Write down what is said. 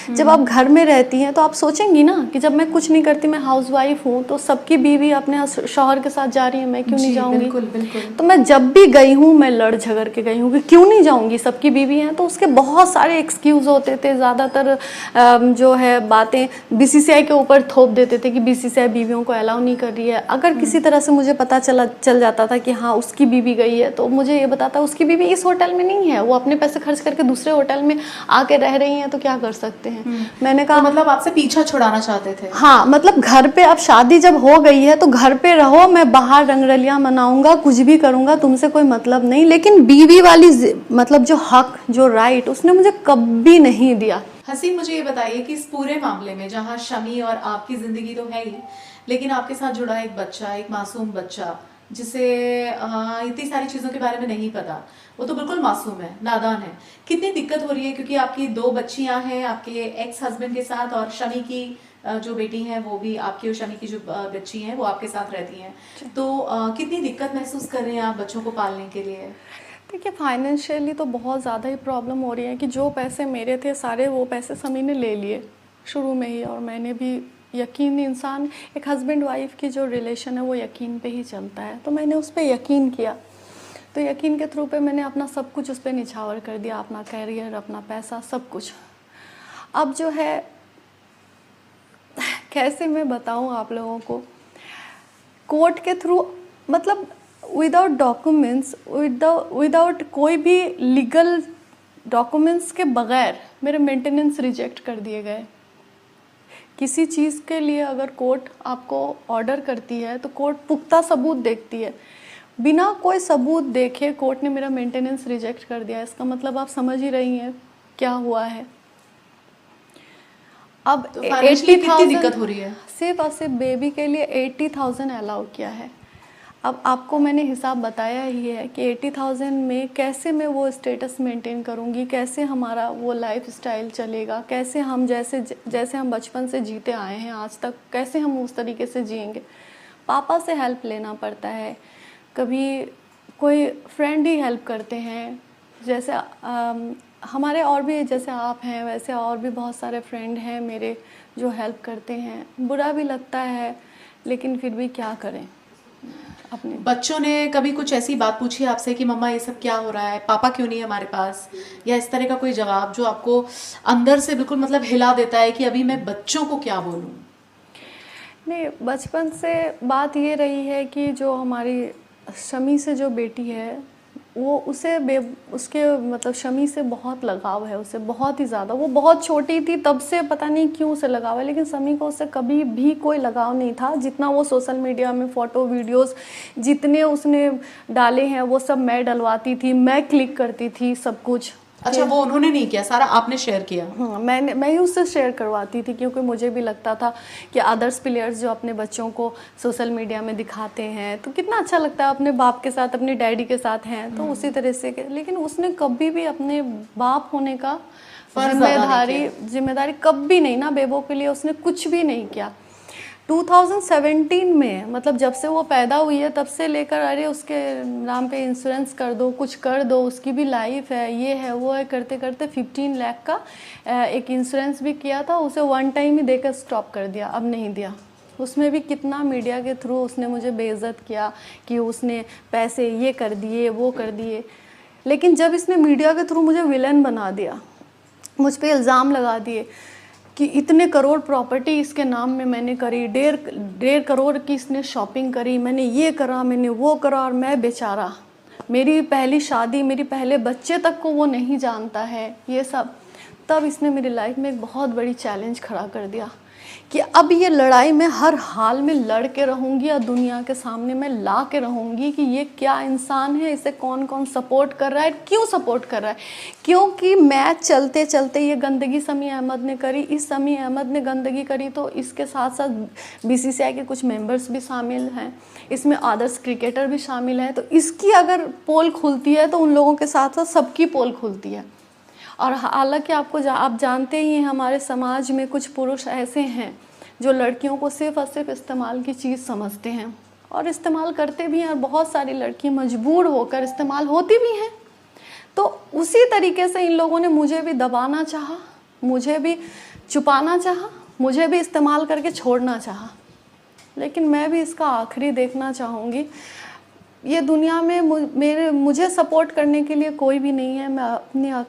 जब आप घर में रहती हैं तो आप सोचेंगी ना कि जब मैं कुछ नहीं करती, मैं हाउसवाइफ हूँ, तो सबकी बीवी अपने शौहर के साथ जा रही है, मैं क्यों नहीं जाऊँगी। बिल्कुल बिल्कुल। तो मैं जब भी गई हूँ मैं लड़ झगड़ के गई हूँ कि क्यों नहीं जाऊँगी, सबकी बीवी हैं। तो उसके बहुत सारे एक्सक्यूज़ होते थे, ज़्यादातर जो है बातें बीसीसीआई के ऊपर थोप देते थे कि बीसीसीआई बीवियों को अलाउ नहीं कर रही है। अगर किसी तरह से मुझे पता चल जाता था कि हाँ उसकी बीवी गई है, तो मुझे ये बताता उसकी बीवी इस होटल में नहीं है, वो अपने पैसे खर्च करके दूसरे होटल में आके रह रही हैं, तो क्या कर सकते हैं। मैंने कहा तो मतलब आपसे पीछा छुड़ाना चाहते थे। हाँ, मतलब घर पे अब शादी जब हो गई है तो घर पे रहो, मैं बाहर रंगरलियां मनाऊंगा, कुछ भी करूंगा, तुमसे कोई मतलब नहीं। लेकिन बीवी वाली मतलब जो हक, जो राइट, उसने मुझे कभी नहीं दिया। हसीन, मुझे ये बताइए कि इस पूरे मामले में जहाँ शमी और आपकी जिंदगी तो है ही, लेकिन आपके साथ जुड़ा एक बच्चा, एक मासूम बच्चा जिसे इतनी सारी चीज़ों के बारे में नहीं पता, वो तो बिल्कुल मासूम है, नादान है, कितनी दिक्कत हो रही है? क्योंकि आपकी 2 बच्चियां हैं आपके एक्स हस्बैंड के साथ, और शमी की जो बेटी है वो भी आपकी, और शमी की जो बच्ची हैं वो आपके साथ रहती हैं, तो कितनी दिक्कत महसूस कर रहे हैं आप बच्चों को पालने के लिए? देखिए, फाइनेंशियली तो बहुत ज़्यादा ही प्रॉब्लम हो रही है कि जो पैसे मेरे थे सारे वो पैसे समी ने ले लिए शुरू में ही। और मैंने भी, यकीन, इंसान एक हस्बैंड वाइफ की जो रिलेशन है वो यकीन पे ही चलता है, तो मैंने उस पर यकीन किया। तो यकीन के थ्रू पे मैंने अपना सब कुछ उस पर निछावर कर दिया, अपना कैरियर, अपना पैसा, सब कुछ। अब जो है कैसे मैं बताऊं आप लोगों को, कोर्ट के थ्रू, मतलब विदाउट डॉक्यूमेंट्स, विदाउट कोई भी लीगल डॉक्यूमेंट्स के बगैर मेरे मेंटेनेंस रिजेक्ट कर दिए गए। किसी चीज़ के लिए अगर कोर्ट आपको ऑर्डर करती है तो कोर्ट पुख्ता सबूत देखती है, बिना कोई सबूत देखे कोर्ट ने मेरा मेंटेनेंस रिजेक्ट कर दिया। इसका मतलब आप समझ ही रही हैं क्या हुआ है। अब तो फाइनेंशियली कितनी दिक्कत हो रही है? सिर्फ और सिर्फ बेबी के लिए 80,000 अलाउ किया है। अब आपको मैंने हिसाब बताया ही है कि 80,000 में कैसे मैं वो स्टेटस मेंटेन करूँगी, कैसे हमारा वो लाइफ स्टाइल चलेगा, कैसे हम जैसे हम बचपन से जीते आए हैं आज तक, कैसे हम उस तरीके से जिएंगे। पापा से हेल्प लेना पड़ता है, कभी कोई फ्रेंड ही हेल्प करते हैं, जैसे हमारे और भी, जैसे आप हैं वैसे और भी बहुत सारे फ्रेंड हैं मेरे जो हेल्प करते हैं। बुरा भी लगता है लेकिन फिर भी क्या करें। अपने बच्चों ने कभी कुछ ऐसी बात पूछी आपसे कि मम्मा ये सब क्या हो रहा है, पापा क्यों नहीं है हमारे पास, या इस तरह का कोई जवाब जो आपको अंदर से बिल्कुल मतलब हिला देता है कि अभी मैं बच्चों को क्या बोलूं? नहीं, बचपन से बात ये रही है कि जो हमारी शमी से जो बेटी है वो उसके मतलब शमी से बहुत लगाव है, उससे बहुत ही ज़्यादा। वो बहुत छोटी थी तब से पता नहीं क्यों उसे लगाव है, लेकिन शमी को उससे कभी भी कोई लगाव नहीं था। जितना वो सोशल मीडिया में फ़ोटो वीडियोस जितने उसने डाले हैं वो सब मैं डलवाती थी, मैं क्लिक करती थी सब कुछ। अच्छा, वो उन्होंने नहीं किया, सारा आपने शेयर किया? हाँ, मैं ही उससे शेयर करवाती थी, क्योंकि मुझे भी लगता था कि अदर्स प्लेयर्स जो अपने बच्चों को सोशल मीडिया में दिखाते हैं तो कितना अच्छा लगता है, अपने बाप के साथ, अपने डैडी के साथ हैं तो उसी तरह से। लेकिन उसने कभी भी अपने बाप होने का जिम्मेदारी कभी नहीं ना, बेबो के लिए उसने कुछ भी नहीं किया। 2017 में, मतलब जब से वो पैदा हुई है तब से लेकर, अरे उसके नाम पे इंश्योरेंस कर दो, कुछ कर दो, उसकी भी लाइफ है, ये है वो है, करते करते 15 लाख का एक इंश्योरेंस भी किया था, उसे वन टाइम ही देकर स्टॉप कर दिया, अब नहीं दिया। उसमें भी कितना मीडिया के थ्रू उसने मुझे बेइज्जत किया कि उसने पैसे ये कर दिए वो कर दिए। लेकिन जब इसने मीडिया के थ्रू मुझे विलन बना दिया, मुझ पर इल्ज़ाम लगा दिए कि इतने करोड़ प्रॉपर्टी इसके नाम में मैंने करी, 1.5 करोड़ की इसने शॉपिंग करी, मैंने ये करा, मैंने वो करा, और मैं बेचारा, मेरी पहली शादी, मेरे पहले बच्चे तक को वो नहीं जानता है ये सब। तब इसने मेरी लाइफ में एक बहुत बड़ी चैलेंज खड़ा कर दिया कि अब ये लड़ाई मैं हर हाल में लड़ के रहूँगी और दुनिया के सामने मैं ला के रहूँगी कि ये क्या इंसान है, इसे कौन कौन सपोर्ट कर रहा है, क्यों सपोर्ट कर रहा है। क्योंकि मैच चलते चलते ये गंदगी शमी अहमद ने करी, इस शमी अहमद ने गंदगी करी, तो इसके साथ साथ बीसीसीआई के कुछ मेंबर्स भी शामिल हैं, इसमें आदर्श क्रिकेटर भी शामिल है। तो इसकी अगर पोल खुलती है तो उन लोगों के साथ साथ सबकी पोल खुलती है। और हालांकि आप जानते ही हैं, हमारे समाज में कुछ पुरुष ऐसे हैं जो लड़कियों को सिर्फ और सिर्फ इस्तेमाल की चीज़ समझते हैं और इस्तेमाल करते भी हैं, और बहुत सारी लड़की मजबूर होकर इस्तेमाल होती भी हैं। तो उसी तरीके से इन लोगों ने मुझे भी दबाना चाहा, मुझे भी छुपाना चाहा, मुझे भी इस्तेमाल करके छोड़ना चाहा, लेकिन मैं भी इसका आखिरी देखना चाहूँगी। ये दुनिया में मुझे सपोर्ट करने के लिए कोई भी नहीं है। मैं अपनी